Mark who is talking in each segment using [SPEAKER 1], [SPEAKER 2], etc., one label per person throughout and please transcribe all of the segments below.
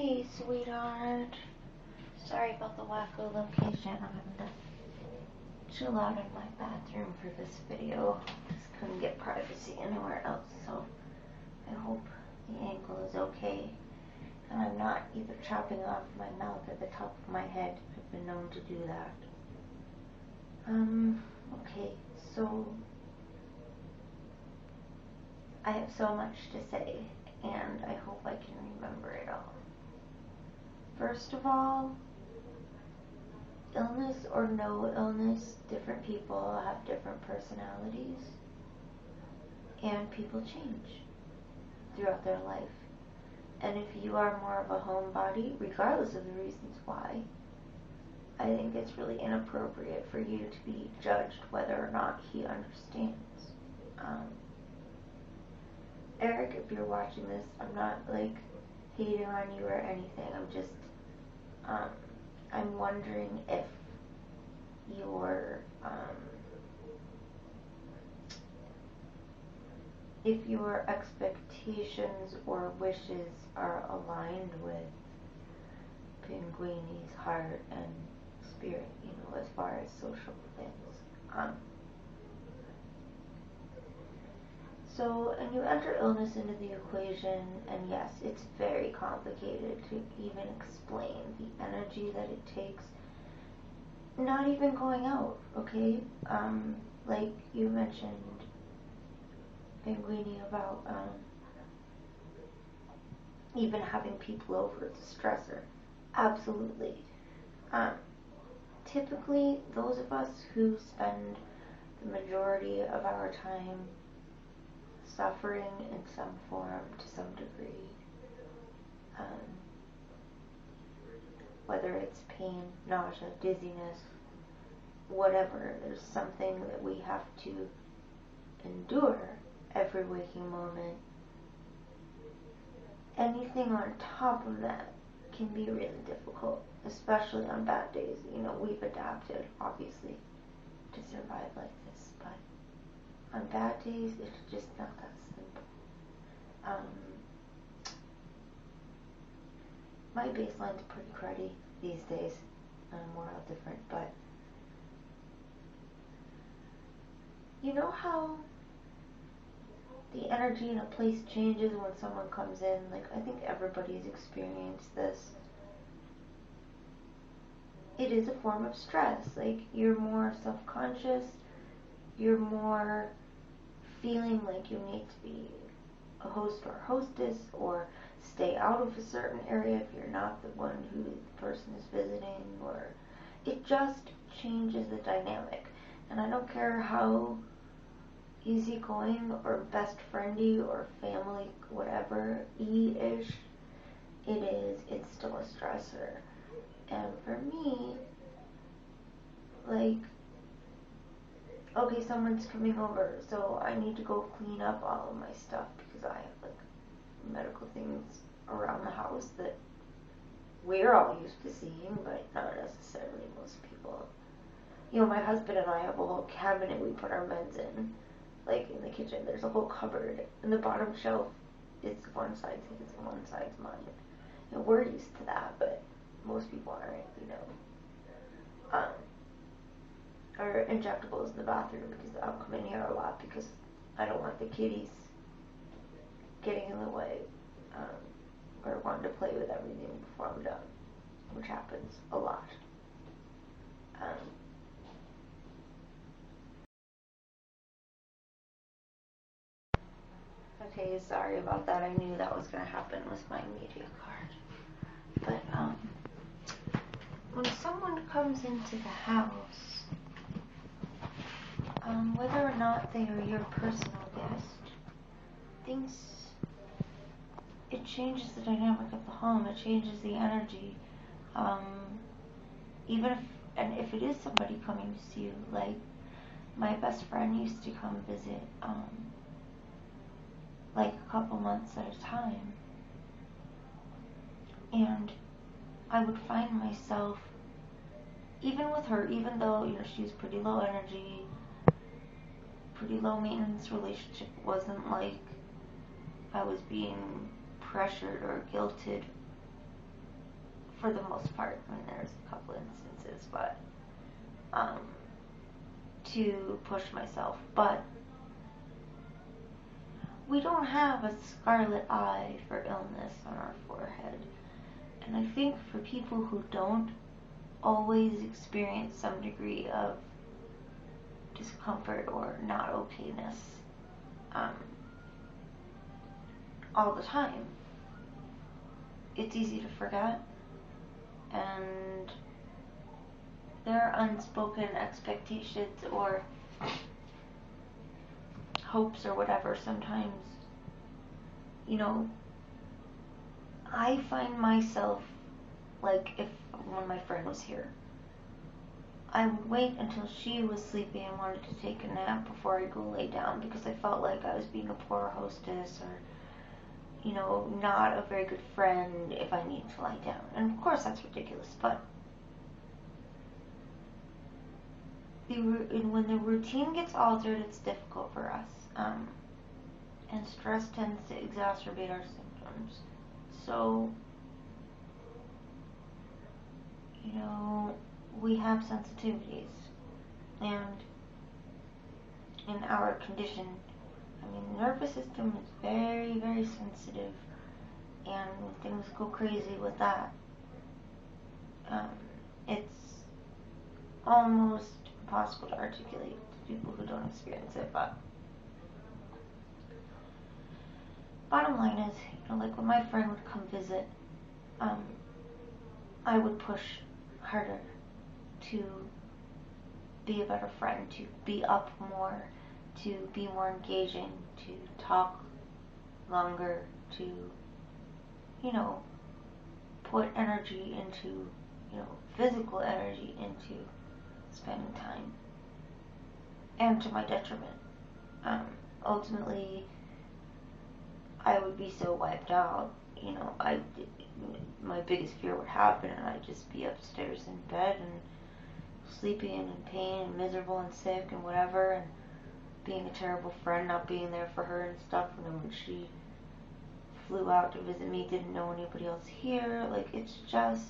[SPEAKER 1] Hey, sweetheart. Sorry about the wacko location. I'm having to chill out in my bathroom for this video. Just couldn't get privacy anywhere else, so I hope the angle is okay. And I'm not either chopping off my mouth or the top of my head. I've been known to do that. Okay, so I have so much to say, and I hope I can remember it all. First of all, illness or no illness, different people have different personalities, and people change throughout their life. And if you are more of a homebody, regardless of the reasons why, I think it's really inappropriate for you to be judged whether or not he understands. Eric, if you're watching this, I'm not hating on you or anything. I'm just I'm wondering if your expectations or wishes are aligned with Penguini's heart and spirit, as far as social things. And you enter illness into the equation, and yes, it's very complicated to even explain the energy that it takes. Not even going out, okay? Like you mentioned, Penguini, about even having people over is a stressor. Absolutely. Typically, those of us who spend the majority of our time suffering in some form, to some degree, whether it's pain, nausea, dizziness, whatever, there's something that we have to endure every waking moment. Anything on top of that can be really difficult, especially on bad days. We've adapted, obviously, to survive like this, but on bad days, it's just not that simple. My baseline's pretty cruddy these days. We're all different, but you know how the energy in a place changes when someone comes in? I think everybody's experienced this. It is a form of stress. You're more self-conscious. You're more feeling like you need to be a host or hostess, or stay out of a certain area if you're not the one who the person is visiting, or it just changes the dynamic. And I don't care how easygoing or best friendy or family, whatever, ish it is, it's still a stressor. And for me, okay, someone's coming over, so I need to go clean up all of my stuff because I have medical things around the house that we're all used to seeing, but not necessarily most people. My husband and I have a whole cabinet we put our meds in. In the kitchen, there's a whole cupboard, and the bottom shelf is one side's his and one side's mine. We're used to that, but most people aren't, Or injectables in the bathroom, because I'll come in here a lot because I don't want the kitties getting in the way, or wanting to play with everything before I'm done, which happens a lot. Okay, sorry about that. I knew that was going to happen with my media card. But when someone comes into the house, whether or not they are your personal guest, it changes the dynamic of the home. It changes the energy. Even if it is somebody coming to see you, my best friend used to come visit, a couple months at a time, and I would find myself, even with her, even though she's pretty low energy, pretty low maintenance relationship, wasn't like I was being pressured or guilted for the most part. I mean, there's a couple instances, but to push myself. But we don't have a scarlet eye for illness on our forehead. And I think for people who don't always experience some degree of discomfort or not okayness all the time, it's easy to forget, and there are unspoken expectations or hopes or whatever. Sometimes, I find myself, like, if when my friend was here, I would wait until she was sleeping and wanted to take a nap before I go lay down, because I felt like I was being a poor hostess, or not a very good friend if I need to lie down. And of course that's ridiculous, but when the routine gets altered, it's difficult for us. And stress tends to exacerbate our symptoms. So, we have sensitivities. And in our condition, the nervous system is very, very sensitive. And when things go crazy with that, it's almost impossible to articulate to people who don't experience it. But bottom line is, like when my friend would come visit, I would push harder to be a better friend, to be up more, to be more engaging, to talk longer, to, put energy into, physical energy into spending time. And to my detriment. Ultimately, I would be so wiped out, my biggest fear would happen, and I'd just be upstairs in bed and sleepy and in pain and miserable and sick and whatever, and being a terrible friend, not being there for her and stuff. And then when she flew out to visit me, didn't know anybody else here. Like, it's just,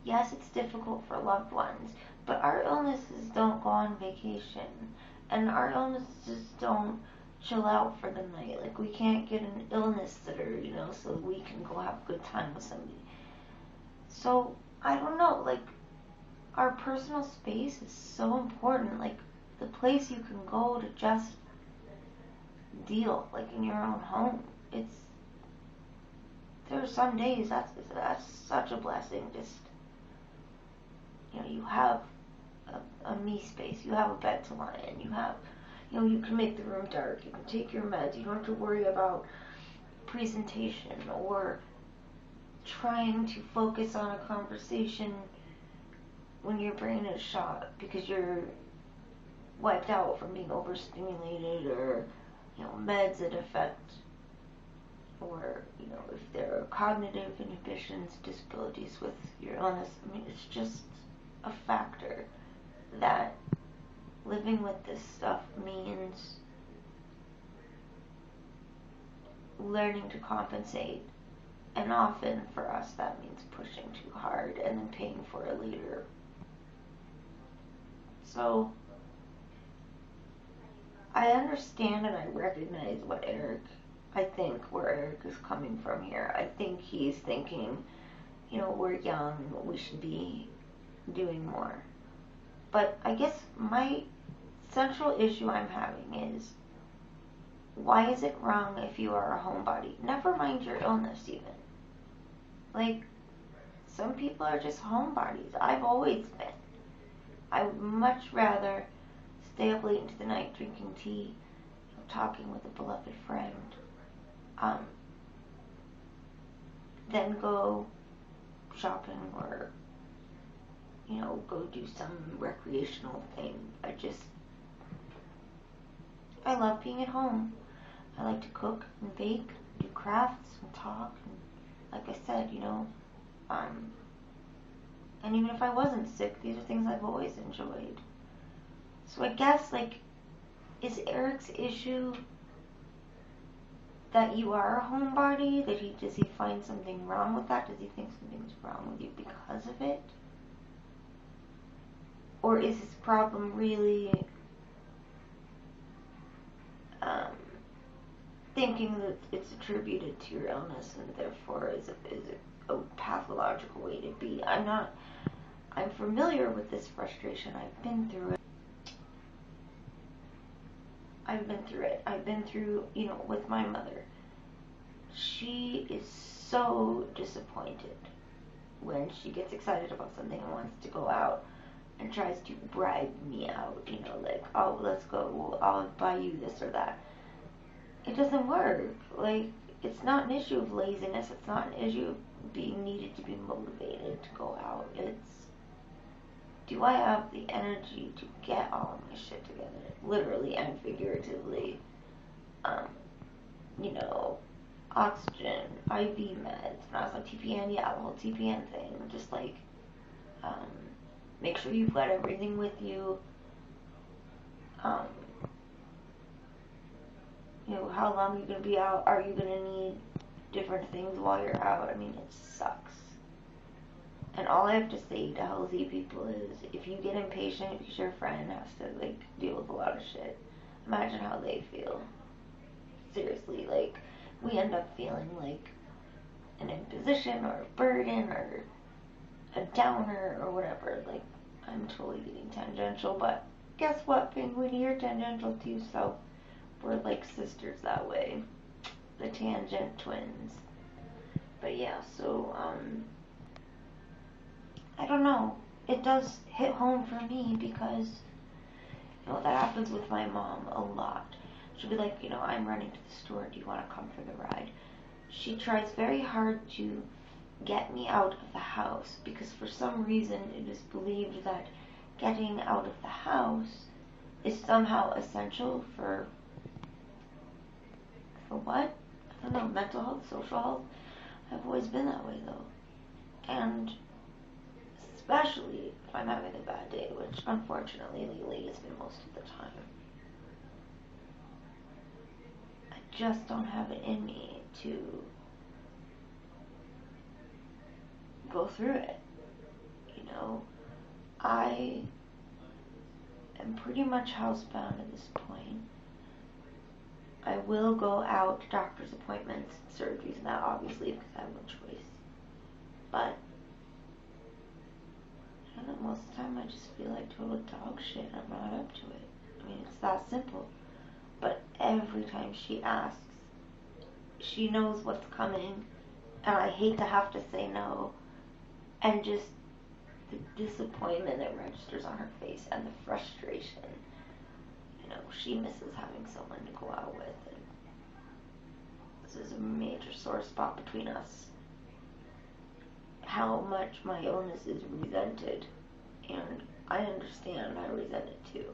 [SPEAKER 1] yes, it's difficult for loved ones, but our illnesses don't go on vacation, and our illnesses don't chill out for the night. Like, we can't get an illness sitter, so we can go have a good time with somebody. So, I don't know, like, our personal space is so important. Like, the place you can go to just deal, like, in your own home. There are some days that's such a blessing. Just, you have a me space, you have a bed to lie in, you have, you can make the room dark, you can take your meds, you don't have to worry about presentation or trying to focus on a conversation when your brain is shot because you're wiped out from being overstimulated, or meds that affect, or if there are cognitive inhibitions, disabilities with your illness. It's just a factor that living with this stuff means learning to compensate, and often for us that means pushing too hard and then paying for it later. So I understand and I recognize where Eric is coming from here. I think he's thinking, we're young, we should be doing more. But I guess my central issue I'm having is, why is it wrong if you are a homebody? Never mind your illness even. Like, some people are just homebodies. I've always been. I would much rather stay up late into the night drinking tea, talking with a beloved friend, than go shopping or, go do some recreational thing. I love being at home. I like to cook and bake, do crafts and talk, and like I said, and even if I wasn't sick, these are things I've always enjoyed. So I guess, is Eric's issue that you are a homebody? Does he find something wrong with that? Does he think something's wrong with you because of it? Or is his problem really thinking that it's attributed to your illness and therefore is a pathological way to be? I'm familiar with this frustration. I've been through it. I've been through, with my mother. She is so disappointed when she gets excited about something and wants to go out and tries to bribe me out, like, oh, let's go, I'll buy you this or that. It doesn't work. Like, it's not an issue of laziness. It's not an issue of being needed to be motivated to go out. It's, do I have the energy to get all of my shit together, literally and figuratively? Oxygen, IV meds. When I was on TPN, yeah, the whole TPN thing. Just like, make sure you've got everything with you. How long are you going to be out? Are you going to need different things while you're out? I mean, it sucks. And all I have to say to healthy people is, if you get impatient because your friend has to, like, deal with a lot of shit, imagine how they feel. Seriously, like, we end up feeling like an imposition or a burden or a downer or whatever. Like, I'm totally getting tangential, but guess what, Penguin? You're tangential too, so we're like sisters that way. The tangent twins. But yeah, so, I don't know. It does hit home for me because, that happens with my mom a lot. She'll be like, I'm running to the store. Do you want to come for the ride? She tries very hard to get me out of the house because for some reason it is believed that getting out of the house is somehow essential for what? I don't know, mental health, social health. I've always been that way though. And especially if I'm having a bad day, which unfortunately lately has been most of the time. I just don't have it in me to go through it. I am pretty much housebound at this point. I will go out to doctor's appointments, surgeries, and that obviously because I have no choice. But I don't know, most of the time I just feel like total dog shit and I'm not up to it. I mean, it's that simple. But every time she asks, she knows what's coming, and I hate to have to say no, and just the disappointment that registers on her face and the frustration. She misses having someone to go out with, and this is a major sore spot between us. How much my illness is resented, and I understand I resent it too,